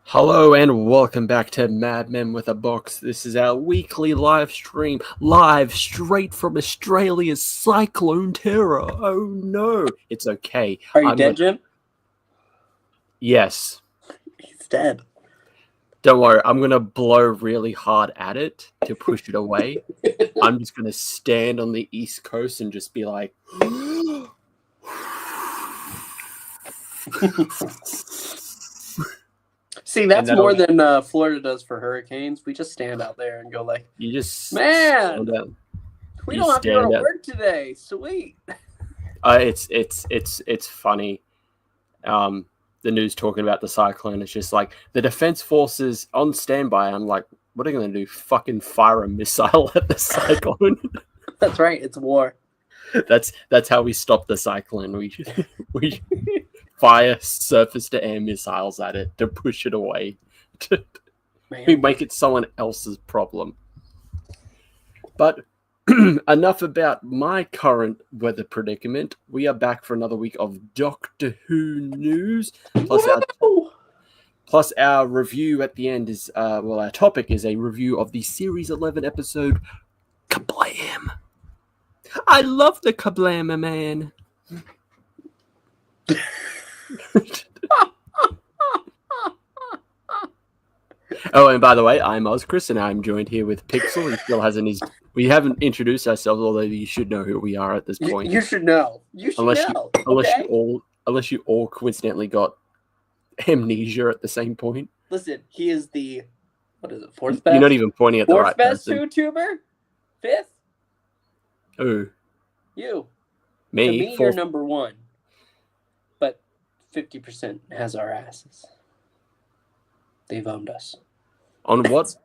Hello and welcome back to Madmen with a Box. This is our weekly live stream, live straight from Australia's cyclone terror. Oh no, it's okay. Are you dead, Jim? Yes. He's dead. Don't worry, I'm going to blow really hard at it to push it away. I'm just going to stand on the East Coast and just be like... See, that's more than Florida does for hurricanes. We just stand out there and go like, "You just man, we don't have to go to work today. Sweet." It's funny. The news talking about the cyclone. It's just like the defense forces on standby. I'm like, what are they going to do? Fucking fire a missile at the cyclone? That's right. It's war. That's how we stop the cyclone. We fire surface-to-air missiles at it to push it away. We make it someone else's problem. But enough about my current weather predicament. We are back for another week of Doctor Who news. Plus our review at the end is, our topic is a review of the Series 11 episode, Kerblam. I love the Kerblam, man. Oh, and by the way, I'm OZChris, and I'm joined here with Pixel. He still hasn't we haven't introduced ourselves, although you should know who we are at this point. You should know. Unless you all coincidentally got amnesia at the same point. Listen, he is the fourth best? You're not even pointing at the right person. Fourth best YouTuber? Fifth? Who? You. Me? To me, you're number one. 50% has our asses. They've owned us. On what?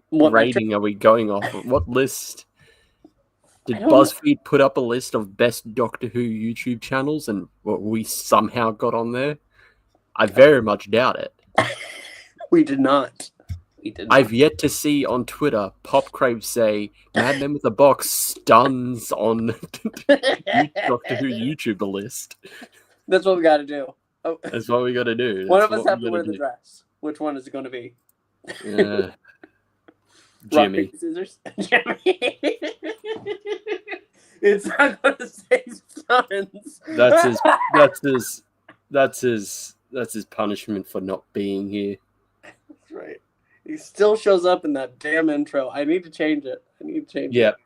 What rating are we going off of? What list? Did BuzzFeed put up a list of best Doctor Who YouTube channels and what we somehow got on there? I very much doubt it. We did not. I've yet to see on Twitter PopCrave say Madmen with a Box stuns on Doctor Who YouTuber list. That's what we got to do. Oh. That's what we got to do. One of us have to wear the dress. Which one is it going to be? Jimmy. Rock, scissors. Jimmy. It's not going to say stuns. That's his punishment for not being here. That's right. He still shows up in that damn intro. I need to change it. Yep.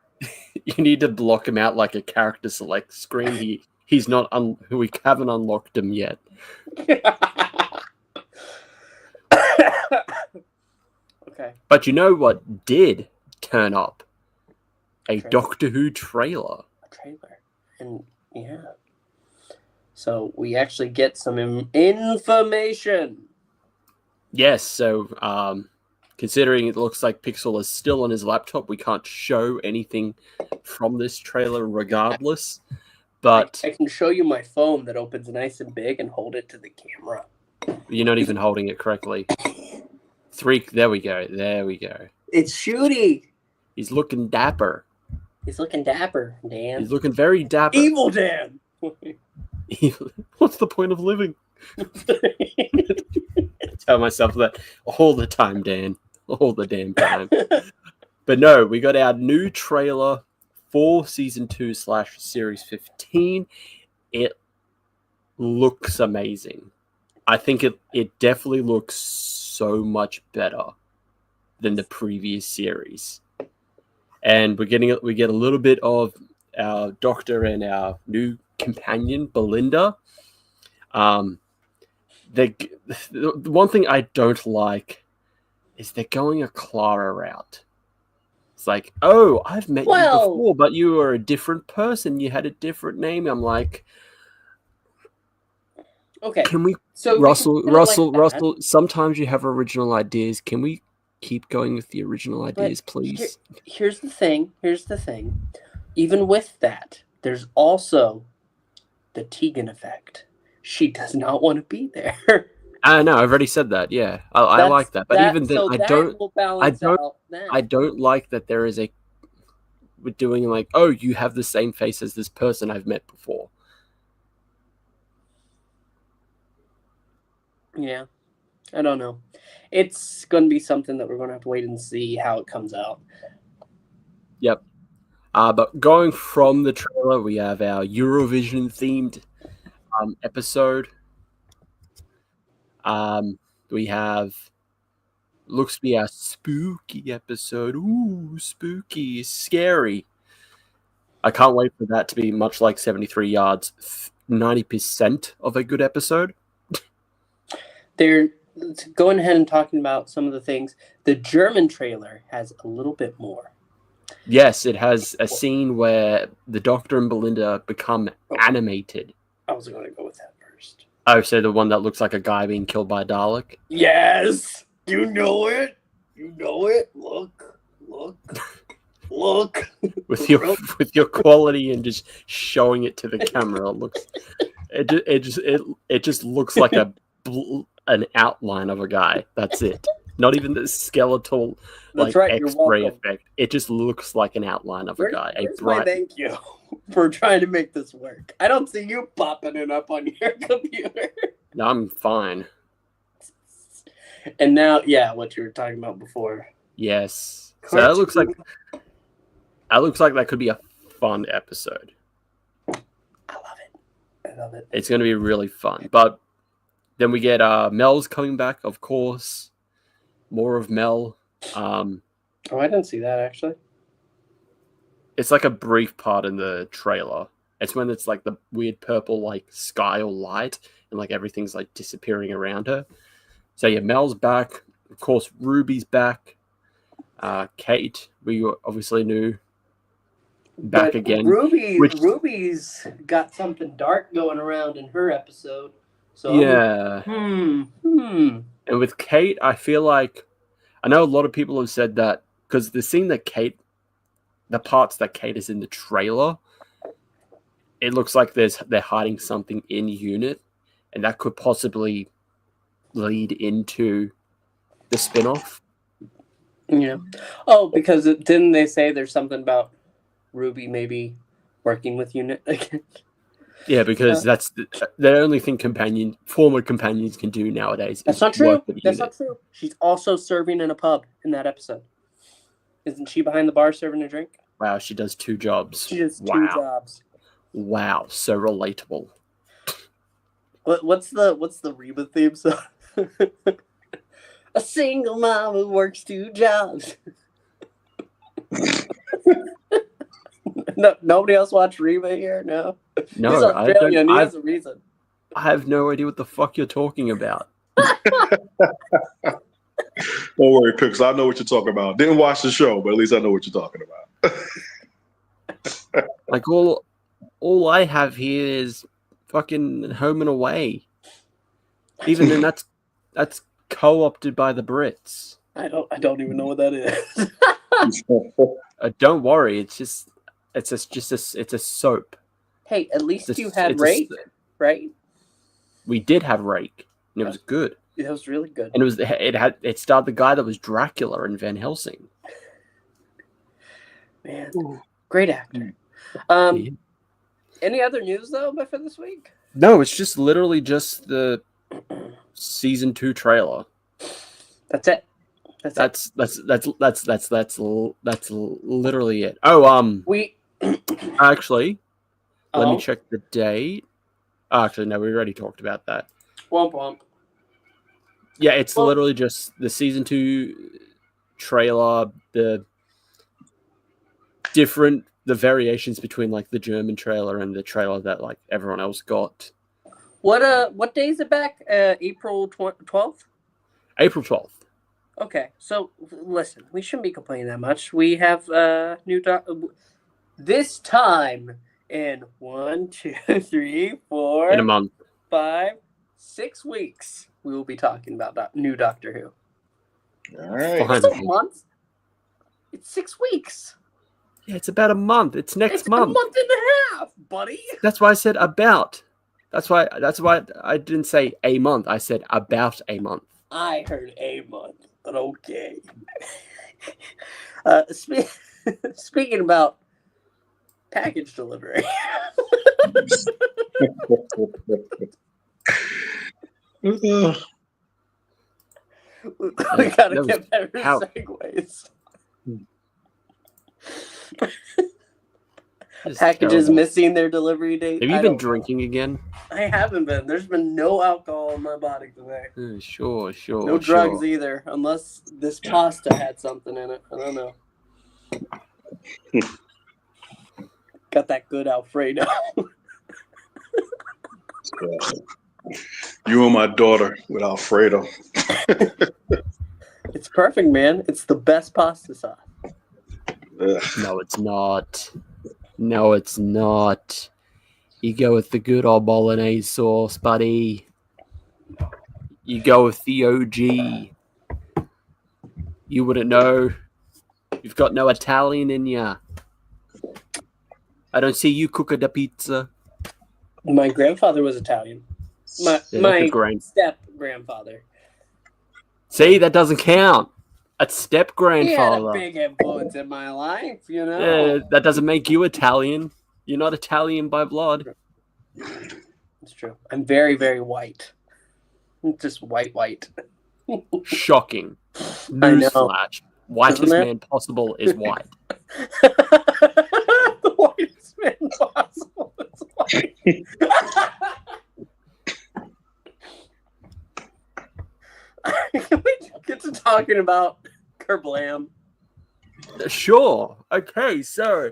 You need to block him out like a character select screen. He's not. We haven't unlocked him yet. Okay. But you know what did turn up? A Doctor Who trailer. A trailer, and yeah. So we actually get some information. Yes. So, considering it looks like Pixel is still on his laptop, we can't show anything from this trailer regardless. But I can show you my phone that opens nice and big and hold it to the camera. You're not even holding it correctly. There we go. It's Shooty. He's looking dapper. Dan. He's looking very dapper. Evil Dan. What's the point of living? Tell myself that all the time, Dan. All the damn time. But no, we got our new trailer for Season 2 / Series 15. It looks amazing. I think it definitely looks so much better than the previous series. And we get a little bit of our Doctor and our new companion, Belinda. The one thing I don't like is they're going a Clara route. It's like, oh, I've met you before, but you were a different person. You had a different name. I'm like, okay. Can we, Russell, sometimes you have original ideas. Can we keep going with the original ideas, please? Here's the thing. Even with that, there's also the Tegan effect. She does not want to be there. I know. I've already said that. Yeah, I like that. But even then, I don't like that there is a. with doing like, oh, you have the same face as this person I've met before. Yeah, I don't know. It's going to be something that we're going to have to wait and see how it comes out. Yep. But going from the trailer, we have our Eurovision themed episode. We have looks to be a spooky episode. Ooh, spooky, scary. I can't wait for that to be much like 73 Yards, 90% of a good episode. They're going ahead and talking about some of the things. The German trailer has a little bit more. Yes, it has a scene where the Doctor and Belinda become animated. I was going to go with that first. Oh, so the one that looks like a guy being killed by a Dalek? Yes! You know it! You know it! Look! Look! with your quality and just showing it to the camera, it just looks like an outline of a guy. That's it. Not even the skeletal X-ray effect. It just looks like an outline of a guy. Thank you for trying to make this work. I don't see you popping it up on your computer. No, I'm fine. And now, yeah, what you were talking about before. Yes. So that looks like that could be a fun episode. I love it. It's going to be really fun. But then we get Mel's coming back, of course. More of Mel. I didn't see that, actually. It's like a brief part in the trailer. It's when it's like the weird purple like sky or light and like everything's like disappearing around her. So yeah, Mel's back. Of course, Ruby's back. Kate, we obviously knew, back again. Ruby's got something dark going around in her episode. So yeah. And with Kate, I feel like I know a lot of people have said that because the scene that the parts that Kate is in the trailer, it looks like they're hiding something in unit, and that could possibly lead into the spin-off. Yeah. Oh, because didn't they say there's something about Ruby maybe working with unit again? Yeah, because that's the only thing former companions can do nowadays. That's not true. That's not true. She's also serving in a pub in that episode. Isn't she behind the bar serving a drink? Wow, she does 2 jobs. She does 2 jobs. Wow, so relatable. What's the Reba theme song? A single mom who works 2 jobs. No, nobody else watched Reba here? No. No, he's Australian. He has a reason. I have no idea what the fuck you're talking about. Don't worry, Quirks. I know what you're talking about. Didn't watch the show, but at least I know what you're talking about. Like all I have here is fucking Home and Away. Even then, that's co-opted by the Brits. I don't even know what that is. Don't worry, it's a soap. Hey, at least you had Rake, right? We did have Rake, and it was good. It was really good. And it starred the guy that was Dracula in Van Helsing. Man, great actor. Any other news though for this week? No, it's just literally just the season 2 trailer. That's it. That's literally it. Oh, we actually, let me check the date. Actually, no, we already talked about that. Womp womp. Yeah, it's literally just the season 2 trailer, the variations between like the German trailer and the trailer that like everyone else got. What day is it back? April 12th? April 12th. Okay, so listen, we shouldn't be complaining that much. We have new this time in 1, 2, 3, 4 in a month, 5, 6 weeks. We will be talking about new Doctor Who. All right, it's a month. It's 6 weeks. Yeah, it's about a month. It's next month. A month and a half, buddy. That's why I said about. That's why I didn't say a month. I said about a month. I heard a month, but okay. Speaking about package delivery. We gotta get better segues. Packages missing their delivery date. Have you been drinking again? I haven't been. There's been no alcohol in my body today. Sure. No drugs either, unless this pasta had something in it. I don't know. Got that good Alfredo. You and my daughter with Alfredo. It's perfect, man. It's the best pasta sauce. No, it's not. No, it's not. You go with the good old bolognese sauce, buddy. You go with the OG. You wouldn't know. You've got no Italian in ya. I don't see you cooking the pizza. My grandfather was Italian. My step-grandfather. See, that doesn't count. A step-grandfather. He had a big influence in my life, you know? That doesn't make you Italian. You're not Italian by blood. It's true. I'm very, very white. Just white. Shocking. Newsflash. Whitest man possible is white. The whitest man possible is white. Can we get to talking about Kerblam? Sure. Okay, so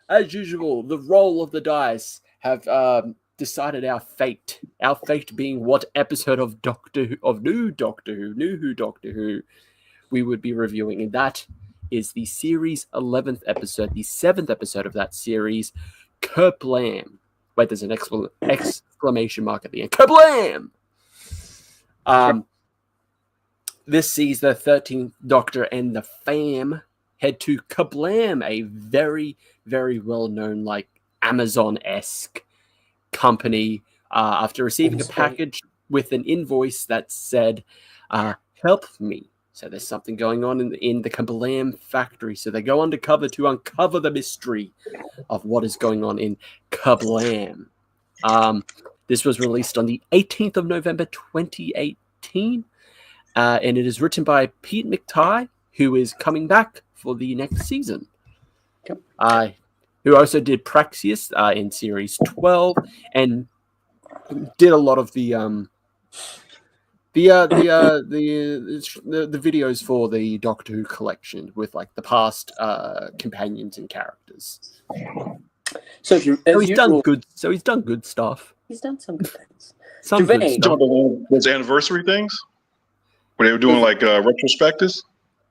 as usual, the roll of the dice have decided our fate. Our fate being what episode of New Doctor Who we would be reviewing, and that is the series 11th episode, the 7th episode of that series, Kerblam. Wait, there's an exclamation mark at the end. Kerblam! This sees the 13th Doctor and the fam head to Kerblam, a very, very well-known, like, Amazon-esque company, after receiving a package with an invoice that said, help me. So there's something going on in the Kerblam factory. So they go undercover to uncover the mystery of what is going on in Kerblam. This was released on the 18th of November, 2018. And it is written by Pete McTighe, who is coming back for the next season. Yep. Who also did Praxeus in series 12 and did a lot of the videos for the Doctor Who collection with like the past companions and characters. So he's done good stuff. He's done some good things. Some good stuff. Those anniversary things where they were doing like retrospectives.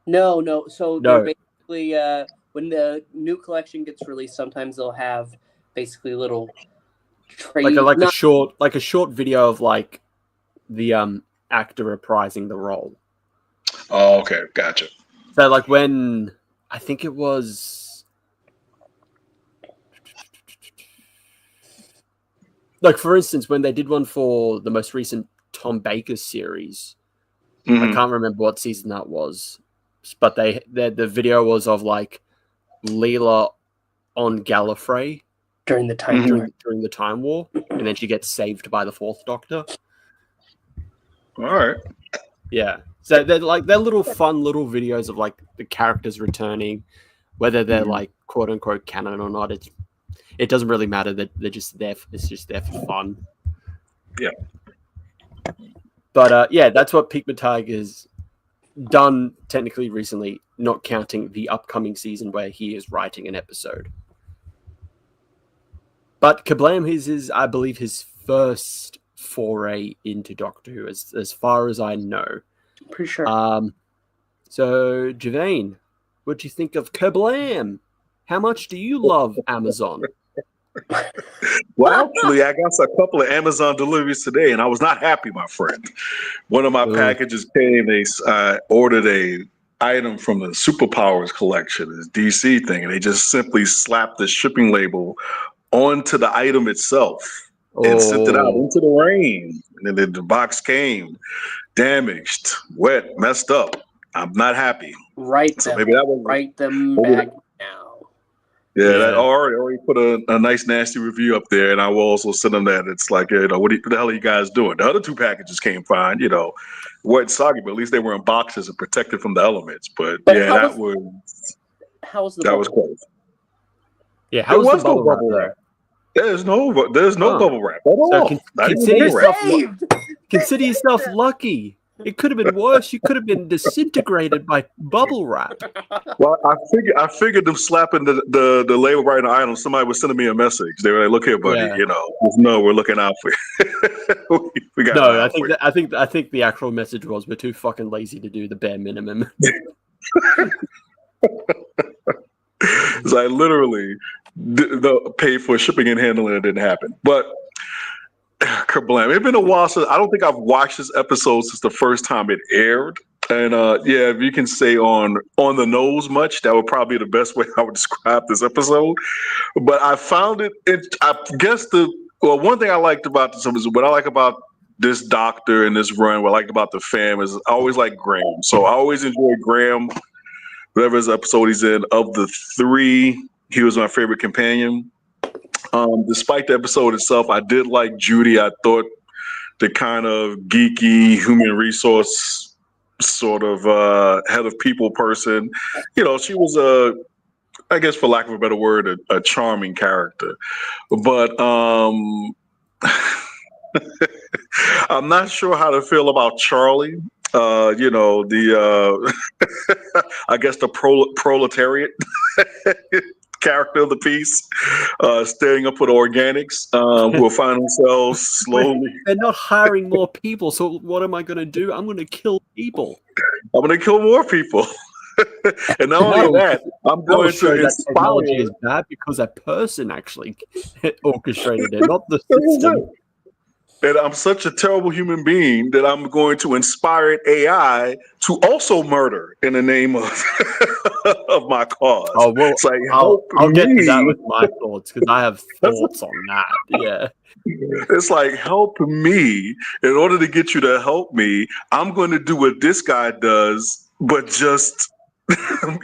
No. So they're basically when the new collection gets released, sometimes they'll have basically little a short video of like the actor reprising the role. Oh, okay, gotcha. So like when I think it was like, for instance, when they did one for the most recent Tom Baker series, I can't remember what season that was, but the video was of like Leela on Gallifrey during the time war, and then she gets saved by the Fourth Doctor. All right. Yeah. So they're little fun little videos of like the characters returning, whether they're like quote unquote canon or not. It doesn't really matter. They're just there. It's just there for fun. Yeah. But that's what Pete McTighe has done technically recently, not counting the upcoming season where he is writing an episode. But Kerblam is I believe, his first foray into Doctor Who, as far as I know. Pretty sure. So, Gevain, what do you think of Kerblam? How much do you love Amazon? Well, actually, I got a couple of Amazon deliveries today, and I was not happy, my friend. One of my packages came. They ordered a item from the Superpowers collection, this DC thing, and they just simply slapped the shipping label onto the item itself and sent it out into the rain. And then the box came damaged, wet, messed up. I'm not happy. Write them back now. Yeah, that already put a nice nasty review up there, and I will also send them that. It's like, what the hell are you guys doing? The other two packages came fine, weren't soggy, but at least they were in boxes and protected from the elements. But yeah, how was the that was bubble? close. Yeah, how was the bubble wrap? There's no bubble wrap at all. Consider yourself lucky. It could have been worse. You could have been disintegrated by bubble wrap. Well, I figured them slapping the label right on the item. Somebody was sending me a message. They were like, "Look here, buddy. We're looking out for you." we got. No, I think the actual message was, "We're too fucking lazy to do the bare minimum." It's like literally the pay for shipping and handling it didn't happen, but. Kerblam. It's been a while since I don't think I've watched this episode since the first time it aired. And if you can say on the nose much, that would probably be the best way I would describe this episode. But I found I guess one thing I liked about this is what I like about this Doctor and this run, what I liked about the fam is I always like Graham. So I always enjoy Graham, whatever his episode he's in. Of the three, he was my favorite companion. Despite the episode itself, I did like Judy. I thought the kind of geeky human resource sort of head of people person, she was I guess for lack of a better word, a charming character. But I'm not sure how to feel about Charlie. I guess the proletariat character of the piece, standing up for the organics, who will find themselves slowly. They're not hiring more people, so what am I going to do? I'm going to kill people. I'm going to kill more people. And not only that, I'm going to inspire. Technology is bad because a person actually orchestrated it, not the system. And I'm such a terrible human being that I'm going to inspire AI to also murder in the name of of my cause. Oh well, it's like, I'll get to that with my thoughts because I have thoughts on that. Yeah, it's like, help me. In order to get you to help me, I'm going to do what this guy does, but just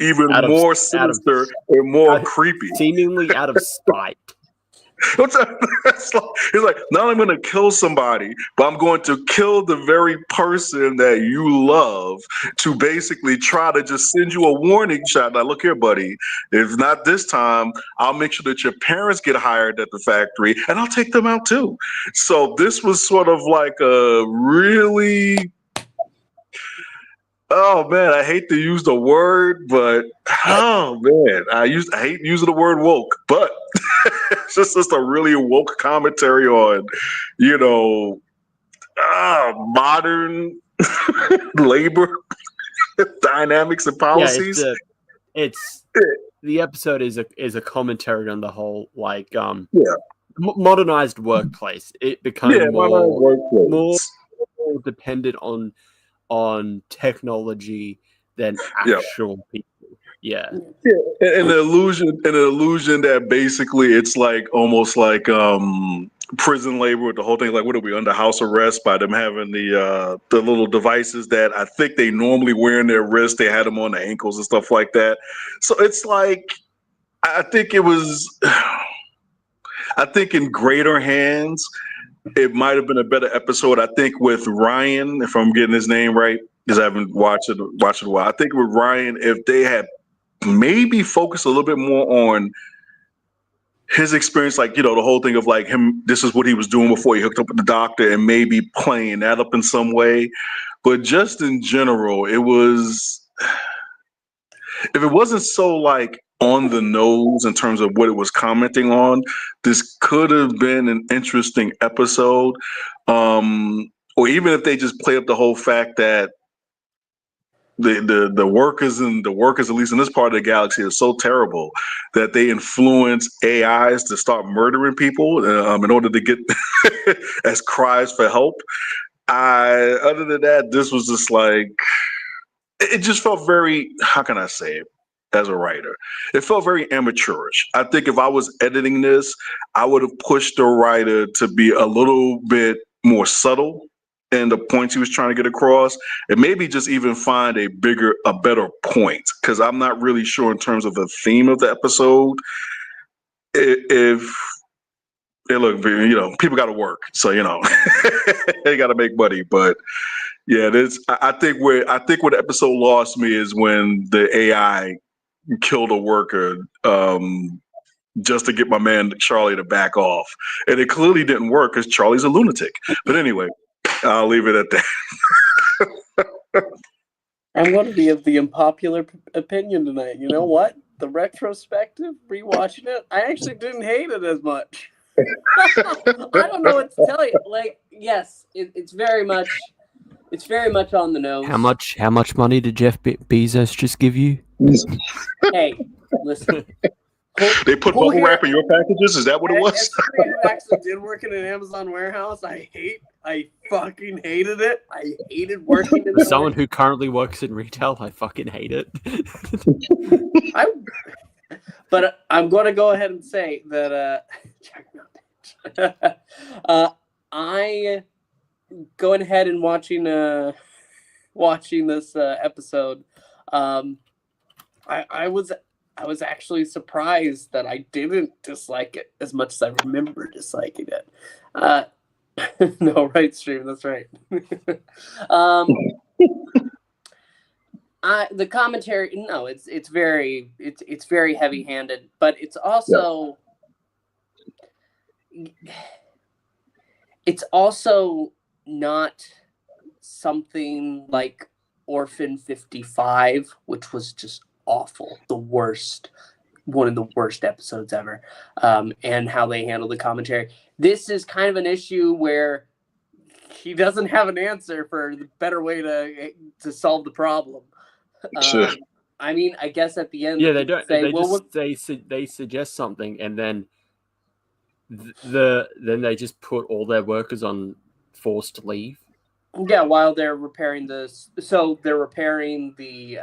even more sinister and more creepy, seemingly out of spite. It's like, not only am I going to kill somebody, but I'm going to kill the very person that you love to basically try to just send you a warning shot. Now, look here, buddy. If not this time, I'll make sure that your parents get hired at the factory and I'll take them out too. So this was sort of like a really... Oh man, I hate to use the word, but oh man, I hate using the word woke, but it's just a really woke commentary on, modern labor dynamics and policies. Yeah, the episode is a commentary on the whole modernized workplace. It became more dependent on technology than actual people. Yeah. An illusion that basically it's like almost like prison labor with the whole thing. Like, what are we, under house arrest by them having the little devices that I think they normally wear in their wrists. They had them on the ankles and stuff like that. So it's like, I think in greater hands, it might have been a better episode. I think with Ryan, if I'm getting his name right, because I haven't watched it a while. I think with Ryan, if they had maybe focused a little bit more on his experience, like, the whole thing of like him, this is what he was doing before he hooked up with the Doctor, and maybe playing that up in some way. But just in general, it was, if it wasn't so like on the nose in terms of what it was commenting on, this could have been an interesting episode. Or even if they just play up the whole fact that the workers, at least in this part of the galaxy, are so terrible that they influence AIs to start murdering people in order to get as cries for help. Other than that, this was just like, it just felt very, how can I say it? As a writer, it felt very amateurish. I think if I was editing this, I would have pushed the writer to be a little bit more subtle in the points he was trying to get across, and maybe just even find a better point. Because I'm not really sure in terms of the theme of the episode if hey, look, people got to work, so they got to make money. But yeah, I think where the episode lost me is when the AI killed a worker just to get my man Charlie to back off, and it clearly didn't work because Charlie's a lunatic. But anyway, I'll leave it at that. I'm going to be of the unpopular opinion tonight. You know what? The retrospective, rewatching it, I actually didn't hate it as much. I don't know what to tell you. Like, yes, it's very much on the nose. How much money did Jeff Bezos just give you? Hey, listen. They put bubble wrap in your packages? Is that what it was? As somebody who actually did work in an Amazon warehouse, I fucking hated it. I hated working in As someone who currently works in retail, I fucking hate it. But I'm going to go ahead and say that I going ahead and watching this episode. I was actually surprised that I didn't dislike it as much as I remember disliking it. No, right, Stream. That's right. The commentary, no, it's very heavy-handed, but it's also not something like Orphan 55, which was just awful, one of the worst episodes ever, and how they handle the commentary. This is kind of an issue where he doesn't have an answer for the better way to solve the problem. Sure. I mean, I guess at the end, yeah, they don't. They suggest something, and then then they just put all their workers on forced leave. Yeah, while they're repairing this, so they're repairing the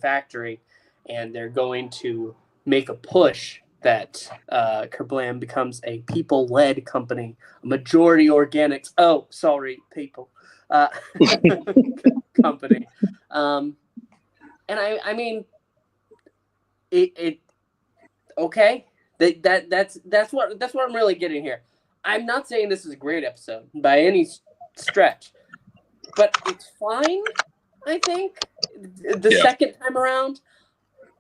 factory, and they're going to make a push that Kerblam becomes a people-led company, a majority organics. Oh, sorry, people company. And I mean, it okay. That's what I'm really getting here. I'm not saying this is a great episode by any stretch, but it's fine. I think the second time around,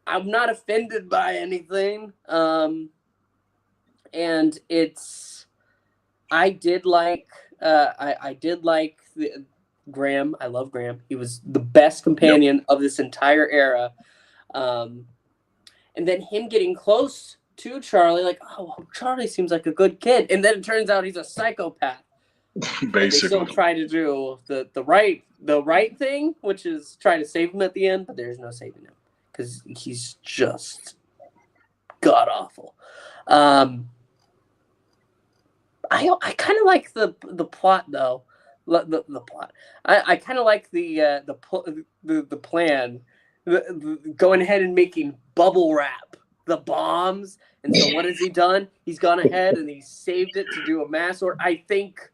I'm not offended by anything. And I did like the Graham. I love Graham. He was the best companion of this entire era. And then him getting close to Charlie, like, oh, Charlie seems like a good kid. And then it turns out he's a psychopath. Basically. They still try to do the right thing, which is try to save him at the end, but there's no saving him because he's just god awful. I kind of like the plot though. The plot. I kind of like the plan, going ahead and making bubble wrap the bombs. And so what has he done? He's gone ahead and he saved it to do a mass order. I think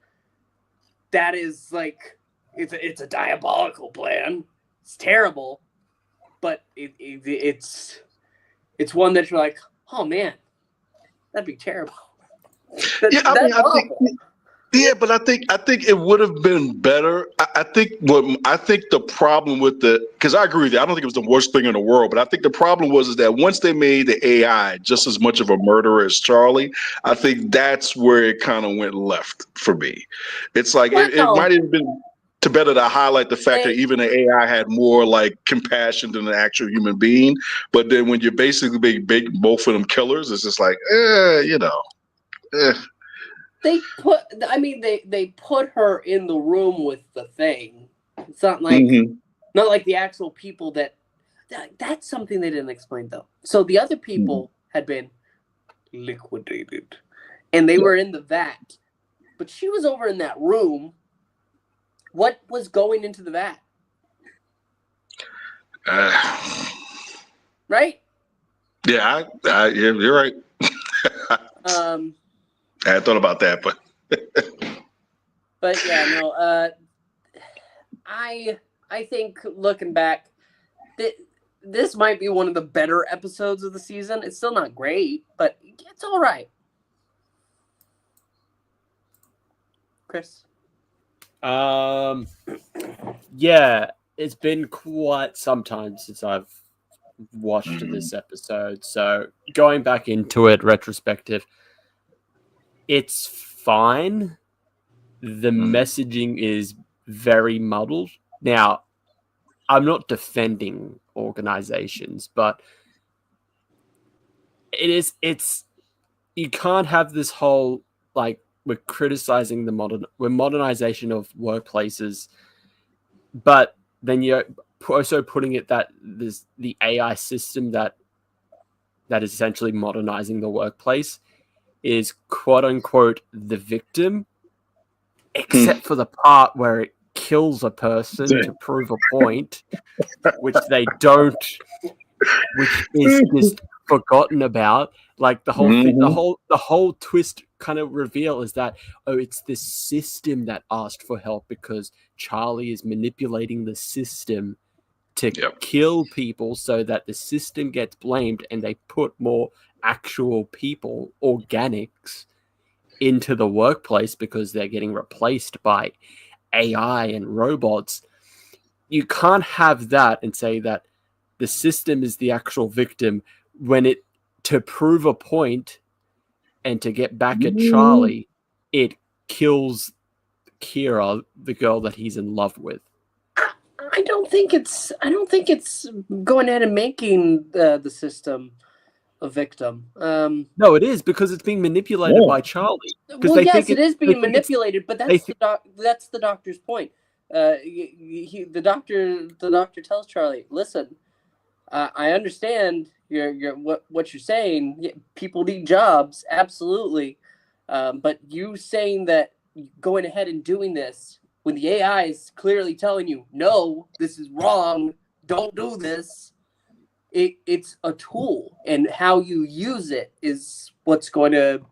that is like it's a diabolical plan. It's terrible, but it's one that you're like, oh man, that'd be terrible. But I think it would have been better. I think the problem with because I agree with you. I don't think it was the worst thing in the world, but I think the problem is that once they made the AI just as much of a murderer as Charlie, I think that's where it kind of went left for me. It's like it might have been better to highlight the fact that even the AI had more like compassion than an actual human being. But then when you basically make both of them killers, it's just like, They put her in the room with the thing. It's not like not like the actual people that's something they didn't explain though. So the other people had been liquidated and they were in the vat. But she was over in that room. What was going into the vat? Right? Yeah, you're right. I hadn't thought about that, but yeah, no. I think looking back, that this might be one of the better episodes of the season. It's still not great, but it's all right. Chris? Yeah, it's been quite some time since I've watched this episode, so going back into it retrospective, it's fine. The messaging is very muddled. Now, I'm not defending organizations, but it's you can't have this whole like we're criticizing we're modernization of workplaces, but then you're also putting it that there's the AI system that is essentially modernizing the workplace is quote unquote the victim, except for the part where it kills a person to prove a point, which they don't, which is just forgotten about. Like the whole thing, the whole twist kind of reveal is that it's this system that asked for help because Charlie is manipulating the system to kill people so that the system gets blamed and they put more actual people, organics, into the workplace because they're getting replaced by AI and robots. You can't have that and say that the system is the actual victim when it, to prove a point and to get back at Charlie, it kills Kira, the girl that he's in love with. I don't think it's going ahead and making the system a victim. No, it is because it's being manipulated by Charlie. Well, yes, it is being manipulated, but that's the doctor's point. The doctor tells Charlie, "Listen, I understand what you're saying. People need jobs, absolutely, but you saying that going ahead and doing this when the AI is clearly telling you, no, this is wrong, don't do this." It's a tool, and how you use it is what's going to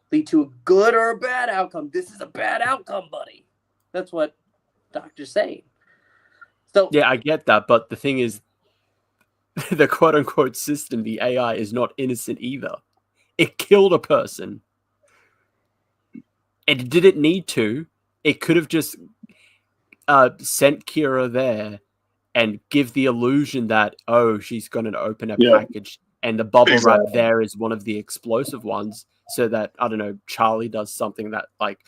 lead to a good or a bad outcome. This is a bad outcome, buddy. That's what Doctor's saying. So yeah, I get that, but the thing is, the quote-unquote system, the AI, is not innocent either. It killed a person. It didn't need to. It could have just sent Kira there and give the illusion that, she's going to open a package and the bubble wrap there is one of the explosive ones, so that, I don't know, Charlie does something that, like,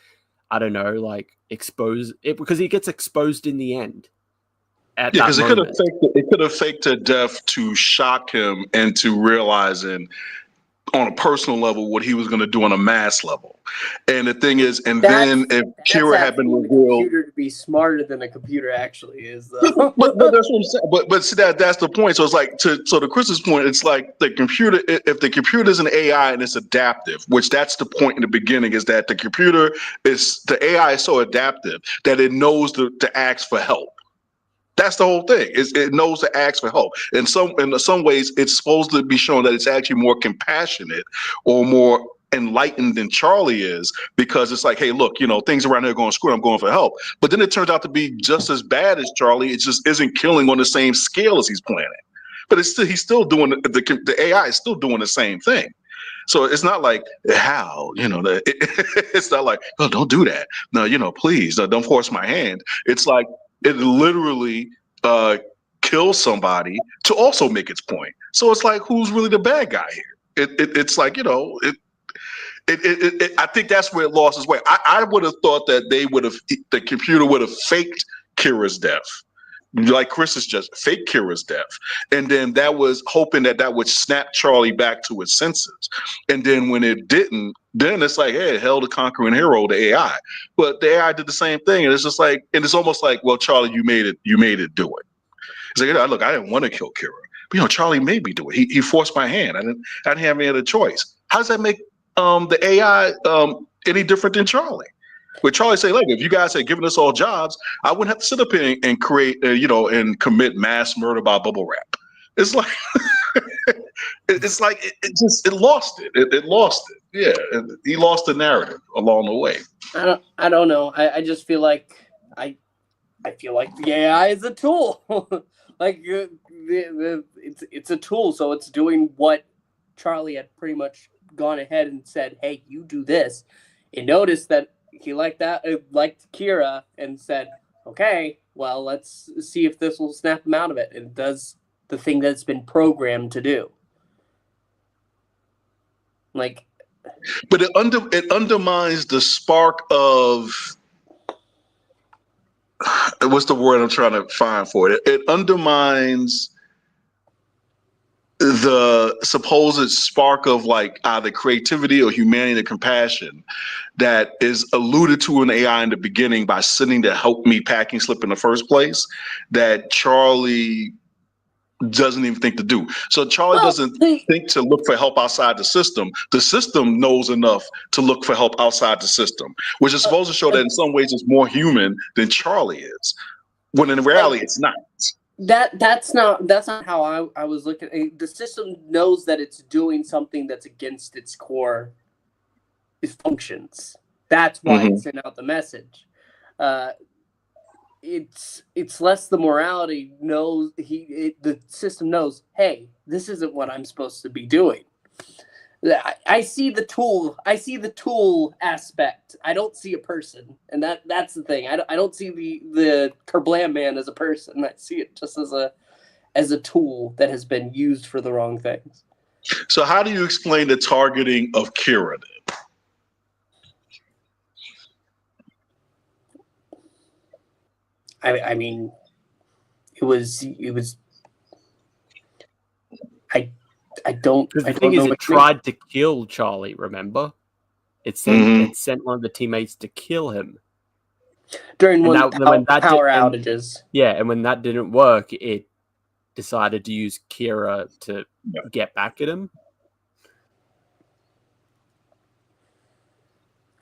I don't know, like, expose it, because he gets exposed in the end. Because it could have faked to death to shock him into realizing on a personal level what he was going to do on a mass level. And the thing is, then if Kira had been revealed, computer to be smarter than a computer actually is, though. but that's what I'm saying. But see, that's the point. So it's like to Chris's point, it's like the computer. If the computer is an AI and it's adaptive, which that's the point in the beginning, is that the AI is so adaptive that it knows to ask for help. That's the whole thing. It knows to ask for help. In some ways, it's supposed to be shown that it's actually more compassionate or more enlightened than Charlie is, because it's like, hey, look, things around here are going screw. I'm going for help. But then it turns out to be just as bad as Charlie. It just isn't killing on the same scale as he's planning. But he's still doing the AI is still doing the same thing. So it's not like how it's not like, oh, don't do that. No, please don't force my hand. It's like, it literally kills somebody to also make its point. So it's like, who's really the bad guy here? It's like, I think that's where it lost its way. I would have thought that the computer would have faked Kira's death. Like Chris is just fake Kira's death. And then that was hoping that would snap Charlie back to his senses. And then when it didn't, then it's like, hey, hell, the conquering hero, the AI. But the AI did the same thing. And it's just like, and it's almost like, well, Charlie, you made it do it. It's like, look, I didn't want to kill Kira. But Charlie made me do it. He forced my hand. I didn't have any other choice. How does that make the AI any different than Charlie? With Charlie say, like, if you guys had given us all jobs, I wouldn't have to sit up here and create, and commit mass murder by bubble wrap. It's like, it's like it lost it. It lost it. Yeah, he lost the narrative along the way. I don't know. I just feel like I feel like the AI is a tool. Like it's a tool, so it's doing what Charlie had pretty much gone ahead and said, "Hey, you do this." He noticed that he liked Kira, and said, "Okay, well, let's see if this will snap him out of it." And it does the thing that's been programmed to do. Like, but it undermines the spark of what's the word I'm trying to find for it? It undermines the supposed spark of like either creativity or humanity or compassion that is alluded to in AI in the beginning by sending the help me packing slip in the first place that Charlie doesn't even think to do. So Charlie doesn't think to look for help outside the system. The system knows enough to look for help outside the system, which is supposed to show that in some ways it's more human than Charlie is, when in reality it's not. That's not how I was looking at it. The system knows that it's doing something that's against its core functions. That's why it sent out the message. It's less the morality knows the system knows, hey, this isn't what I'm supposed to be doing. I see the tool. I see the tool aspect. I don't see a person, and that's the thing. I don't see the Kerblam man as a person. I see it just as a tool that has been used for the wrong things. So how do you explain the targeting of Kira then? I mean, it was. I don't. Because the I don't thing know is, what it tried to kill Charlie. Remember, it sent one of the teammates to kill him during when power outages. Yeah, and when that didn't work, it decided to use Kira to get back at him.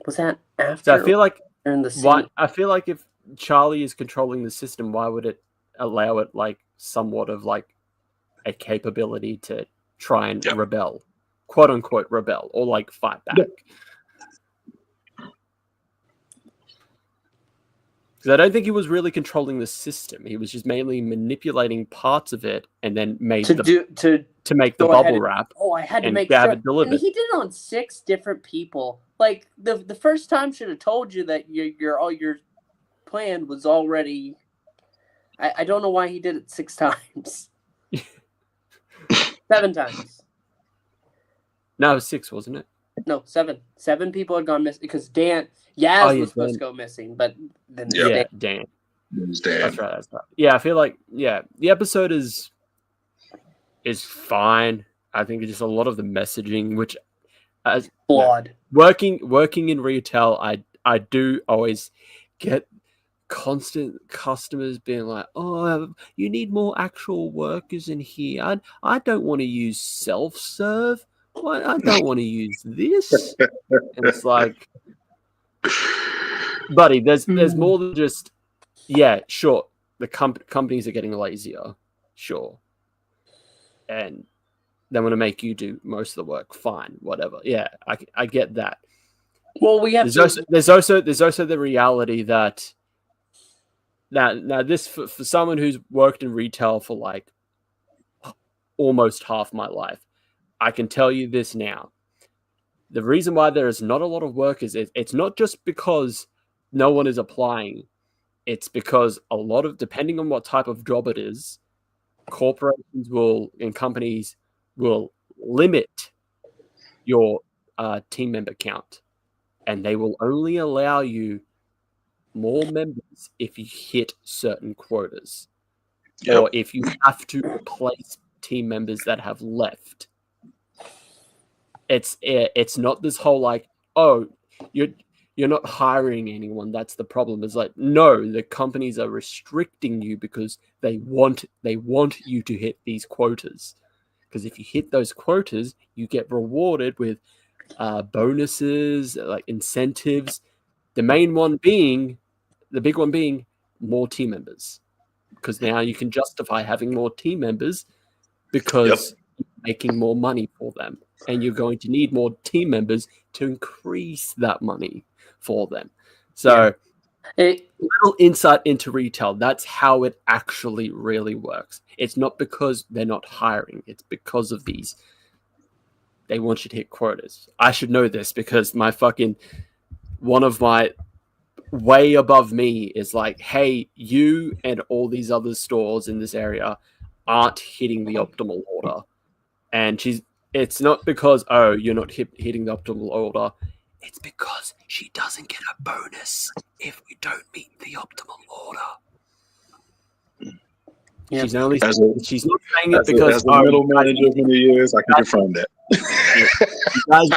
Was that after? So I feel like in the scene? I feel like if Charlie is controlling the system, why would it allow it like somewhat of like a capability to try and rebel, quote unquote rebel, or like fight back? Because I don't think he was really controlling the system. He was just mainly manipulating parts of it, and then made to make the bubble wrap. Oh, I had to make sure. And he did it on 6 different people. Like the first time should have told you that your plan was already. I don't know why he did it 6 times. 7 times. No, it was 6, wasn't it? No, 7. 7 people had gone missing because Yaz was supposed to go missing, but then Dan. It was Dan. That's right. Yeah, I feel like the episode is fine. I think it's just a lot of the messaging, which as flawed. Working in retail, I do always get constant customers being like, "Oh, you need more actual workers in here. I don't want to use self-serve. I don't want to use this." And it's like, buddy, there's more than just sure. The companies are getting lazier, sure, and they want to make you do most of the work. Fine, whatever. Yeah, I get that. Well, we have there's also the reality that now this for someone who's worked in retail for like almost half my life, I can tell you this now. The reason why there is not a lot of workers is it's not just because no one is applying. It's because a lot of, depending on what type of job it is, corporations and companies will limit your team member count, and they will only allow you more members if you hit certain quotas, or if you have to replace team members that have left. It's not this whole like, oh, you're not hiring anyone, that's the problem. It's like, no, the companies are restricting you because they want you to hit these quotas. Because if you hit those quotas, you get rewarded with bonuses, like incentives. The big one being more team members. Because now you can justify having more team members because you're making more money for them. And you're going to need more team members to increase that money for them. So Little insight into retail. That's how it actually really works. It's not because they're not hiring. It's because of these. They want you to hit quotas. I should know this because one of my way above me is like, hey, you and all these other stores in this area aren't hitting the optimal order. And it's not because, oh, you're not hitting the optimal order. It's because she doesn't get a bonus if we don't meet the optimal order. Yep. She's not saying it because as a middle manager of many years, I can confirm that. You guys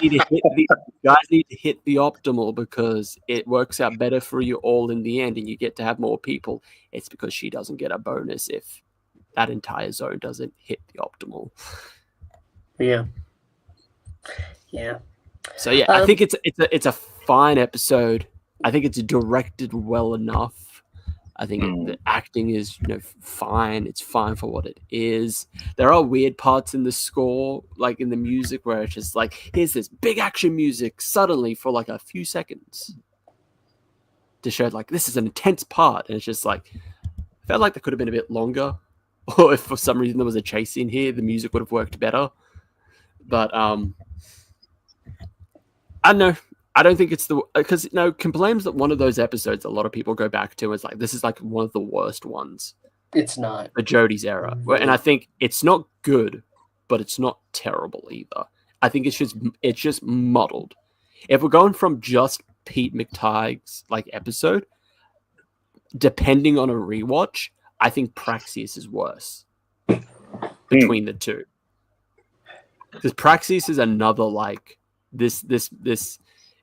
need to hit the optimal because it works out better for you all in the end, and you get to have more people. It's because she doesn't get a bonus if that entire zone doesn't hit the optimal. Yeah. So yeah, I think it's a fine episode. I think it's directed well enough. I think the acting is fine. It's fine for what it is. There are weird parts in the score, like in the music, where it's just like, here's this big action music suddenly for like a few seconds to show like this is an intense part, and it's just like I felt like that could have been a bit longer, or if for some reason there was a chase in here, the music would have worked better. But I don't know. I don't think it's because Kerblam's that one of those episodes a lot of people go back to is like this is like one of the worst ones. It's not the Jodie's era, and I think it's not good, but it's not terrible either. I think it's just muddled. If we're going from just Pete McTighe's like episode, depending on a rewatch, I think Praxis is worse between the two. Because Praxis is another like this.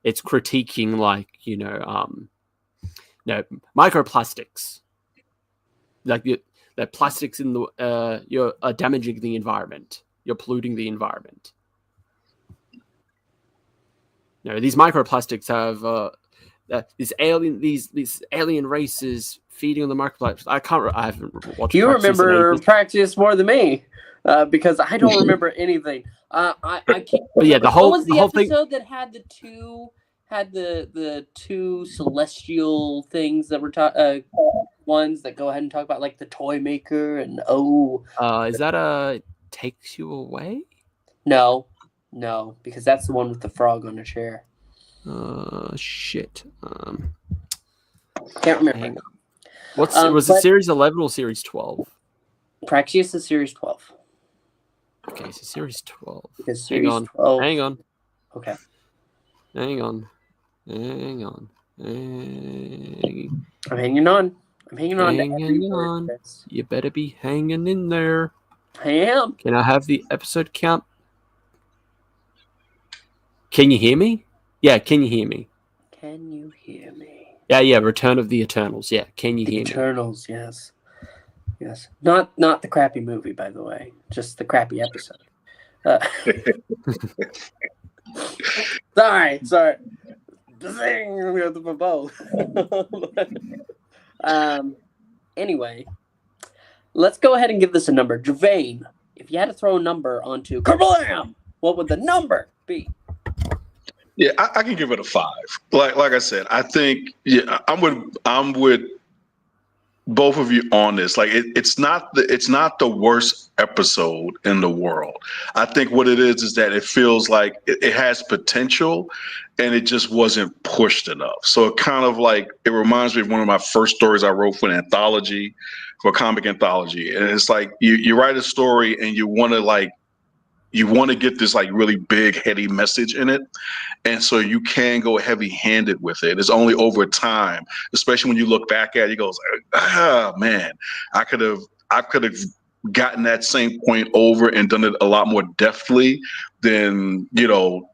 It's critiquing like microplastics, like the plastics in the you're damaging the environment. You're polluting the environment. These microplastics have these alien races feeding on the microplastics. I haven't watched. You remember Praxis more than me. Because I don't remember anything. I can't. Yeah, what was the episode that had the two celestial things that were ones that go ahead and talk about like the toy maker and is that Takes You Away? No, because that's the one with the frog on the chair. Shit. Can't remember. Was it series 11 or series 12? Praxis is series 12. Okay, so series 12. Hang on. Hang on. Okay. Hang on. I'm hanging on. Hanging on. You better be hanging in there. I am. Can I have the episode count? Can you hear me? Yeah, can you hear me? Can you hear me? Yeah, Return of the Eternals. Yeah, can you hear me? Eternals, yes. Yes, not the crappy movie, by the way. Just the crappy episode. Sorry. Zing with the bow. Anyway, let's go ahead and give this a number. Gevain, if you had to throw a number onto Kerblam, what would the number be? Yeah, I can give it a 5. Like I said, I think I'm with both of you on this. Like it's not the worst episode in the world. I think what it is that it feels like it has potential and it just wasn't pushed enough. So it kind of like it reminds me of one of my first stories I wrote for an anthology, for a comic anthology. And it's like you write a story and you want to get this like really big heady message in it. And so you can go heavy handed with it. It's only over time, especially when you look back at it, you go, man, I could have gotten that same point over and done it a lot more deftly than,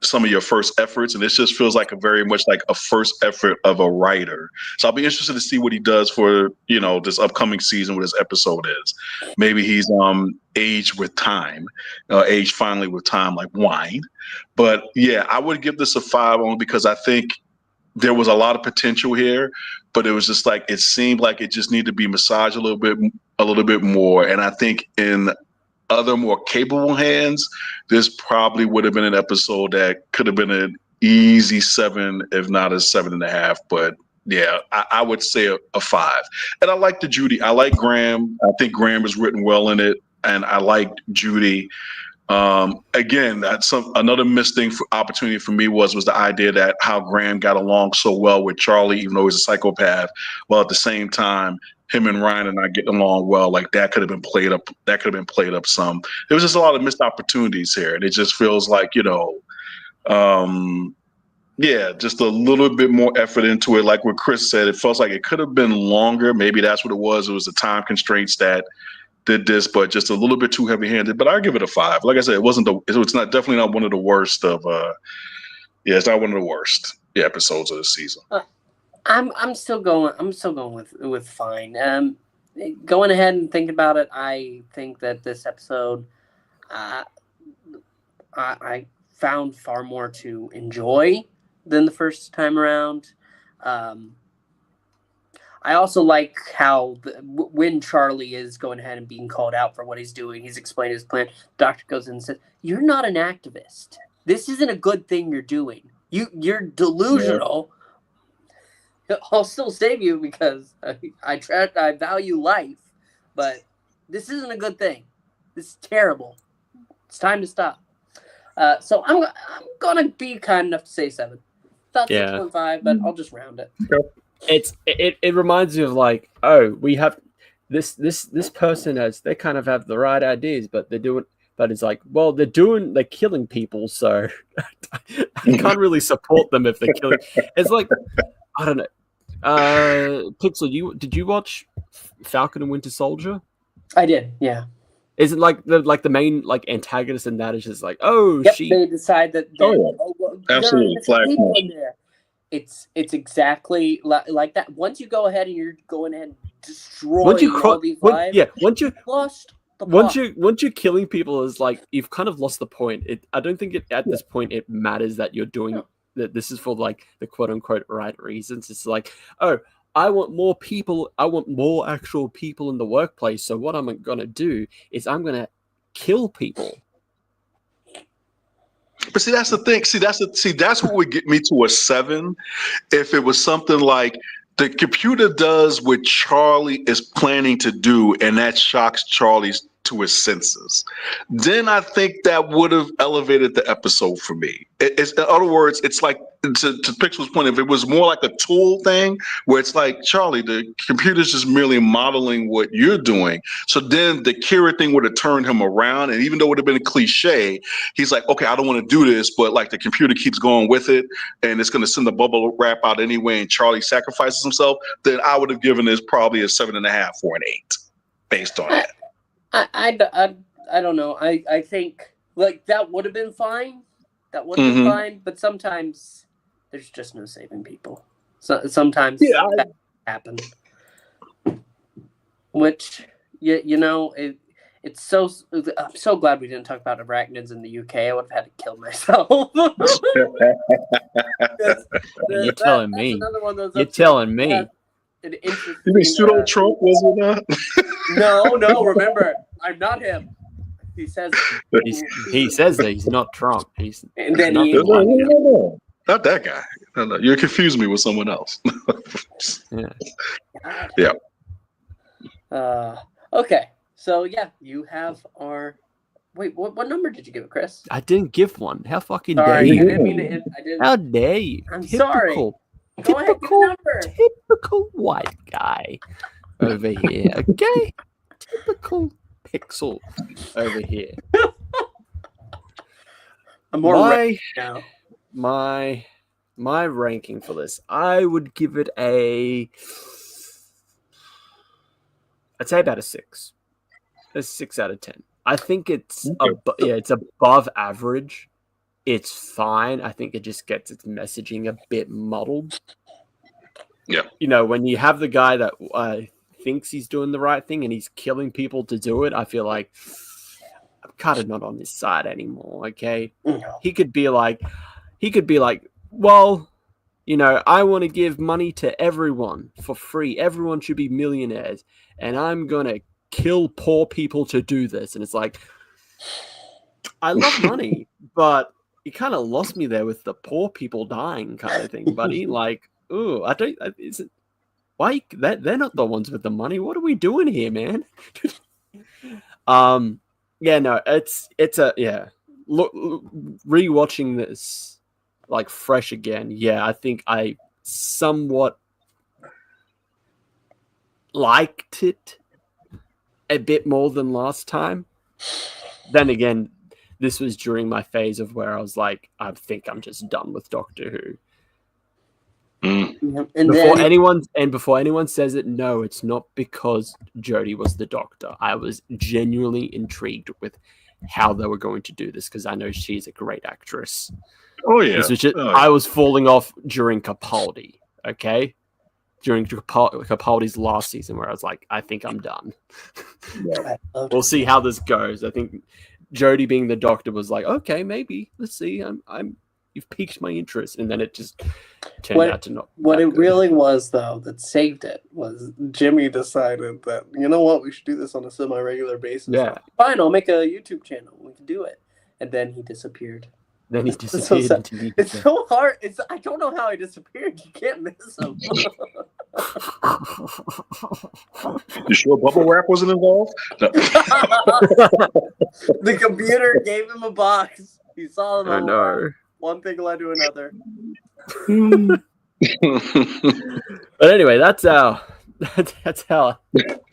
some of your first efforts. And this just feels like a very much like a first effort of a writer. So I'll be interested to see what he does for, this upcoming season, what his episode is. Maybe he's aged with time, aged finally with time, like wine. But yeah, I would give this a 5 only because I think there was a lot of potential here, but it was just like, it seemed like it just needed to be massaged a little bit more. And I think in other more capable hands, this probably would have been an episode that could have been an easy 7, if not a 7.5. But yeah, I would say a 5. And I like the Judy. I like Graham. I think Graham is written well in it, and I like Judy. Again, that's another missed opportunity for me was the idea that how Graham got along so well with Charlie, even though he's a psychopath, while at the same time him and Ryan and I getting along well. Like that could have been played up. That could have been played up some. There was just a lot of missed opportunities here, and it just feels like yeah, just a little bit more effort into it. Like what Chris said, it feels like it could have been longer. Maybe that's what it was. It was the time constraints that did this, but just a little bit too heavy-handed. But I give it a 5. Like I said, it's not definitely not one of the worst of it's not one of the worst episodes of the season. I'm still going with fine. Going ahead and thinking about it, I think that this episode I found far more to enjoy than the first time around. I also like how when Charlie is going ahead and being called out for what he's doing, he's explaining his plan. The doctor goes in and says, "You're not an activist. This isn't a good thing you're doing. You're delusional. Yeah. I'll still save you because I value life, but this isn't a good thing. This is terrible. It's time to stop." So I'm gonna be kind enough to say 7. Thought 6.5, but I'll just round it. It reminds me of like, oh, we have this person they kind of have the right ideas, but they're doing, but it's like, well, they're killing people, so I can't really support them if they're killing. It's like, I don't know. Pixel, did you watch Falcon and Winter Soldier? I did, yeah. Is it like the main like antagonist in that is just like, oh, they decide that absolutely people in there. It's exactly like that. Once you go ahead and you're going ahead and destroying all these lives, once you're killing people, is like you've kind of lost the point. I don't think at this point it matters that you're doing that. This is for like the quote unquote right reasons. It's like, oh, I want more people. I want more actual people in the workplace. So what I'm gonna do is I'm gonna kill people. But see, that's the thing. That's what would get me to a 7. If it was something like the computer does what Charlie is planning to do, and that shocks Charlie to his senses, then I think that would have elevated the episode for me. In other words, it's like, to Pixel's point, if it was more like a tool thing where it's like, Charlie, the computer's just merely modeling what you're doing. So then the Kira thing would have turned him around. And even though it would have been a cliche, he's like, okay, I don't want to do this, but like the computer keeps going with it and it's going to send the bubble wrap out anyway. And Charlie sacrifices himself. Then I would have given this probably a 7.5 or an 8 based on that. I don't know. I think like that would have been fine. That would have been fine. But sometimes there's just no saving people. So sometimes that happens. Which it's so. I'm so glad we didn't talk about arachnids in the UK. I would have had to kill myself. You're telling me. You're telling me. You mean pseudo Trump, was it not? No. Remember, I'm not him. He says he says that he's not Trump. He's and then no, not that guy. No, you're confusing me with someone else. Yeah. Okay. So you have our. Wait, what number did you give it, Chris? I didn't give one. How fucking dare you? I didn't mean to. I didn't. How dare you? I'm sorry. Go ahead, give a number. Typical white guy over here. Okay. Typical Pixel over here. I'm more ready now. My ranking for this, I would give it I'd say about a 6. A 6 out of 10. I think it's it's above average. It's fine. I think it just gets its messaging a bit muddled. Yeah. When you have the guy that thinks he's doing the right thing and he's killing people to do it, I feel like I'm kind of not on his side anymore. Okay. He could be like, well, I want to give money to everyone for free. Everyone should be millionaires. And I'm going to kill poor people to do this. And it's like, I love money, but you kind of lost me there with the poor people dying kind of thing, buddy. Like, ooh, I don't. Is it? Why they're not the ones with the money? What are we doing here, man? Yeah, no, it's a yeah. Look, rewatching this like fresh again. Yeah, I think I somewhat liked it a bit more than last time. Then again, this was during my phase of where I was like, I think I'm just done with Doctor Who. Mm. And before anyone says it, no, it's not because Jodie was the Doctor. I was genuinely intrigued with how they were going to do this because I know she's a great actress. Oh yeah. This was just, I was falling off during Capaldi. Okay, during Capaldi's last season, where I was like, I think I'm done. Yeah. We'll see how this goes. I think Jodie being the Doctor was like, okay, maybe let's see. You've piqued my interest, and then it just turned out to not. What it really was, though, that saved it was Jimmy decided that, you know what, we should do this on a semi-regular basis. Yeah. Fine, I'll make a YouTube channel. We can do it. And then he disappeared. Then he disappeared. It's so hard. I don't know how he disappeared. You can't miss him. You sure bubble wrap wasn't involved? No. The computer gave him a box. He saw them. I know. One thing led to another. But anyway, that's our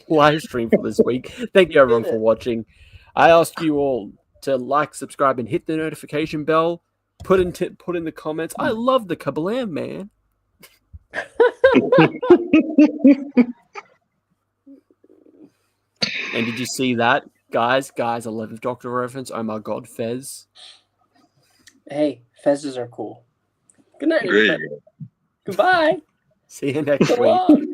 live stream for this week. Thank you everyone for watching. I asked you all to like, subscribe, and hit the notification bell. Put in the comments. I love the Kerblam, man. And did you see that, guys? 11th Doctor reference. Oh my God, Fez. Hey, Fezzes are cool. Good night. There you go. Goodbye. See you next So week. long.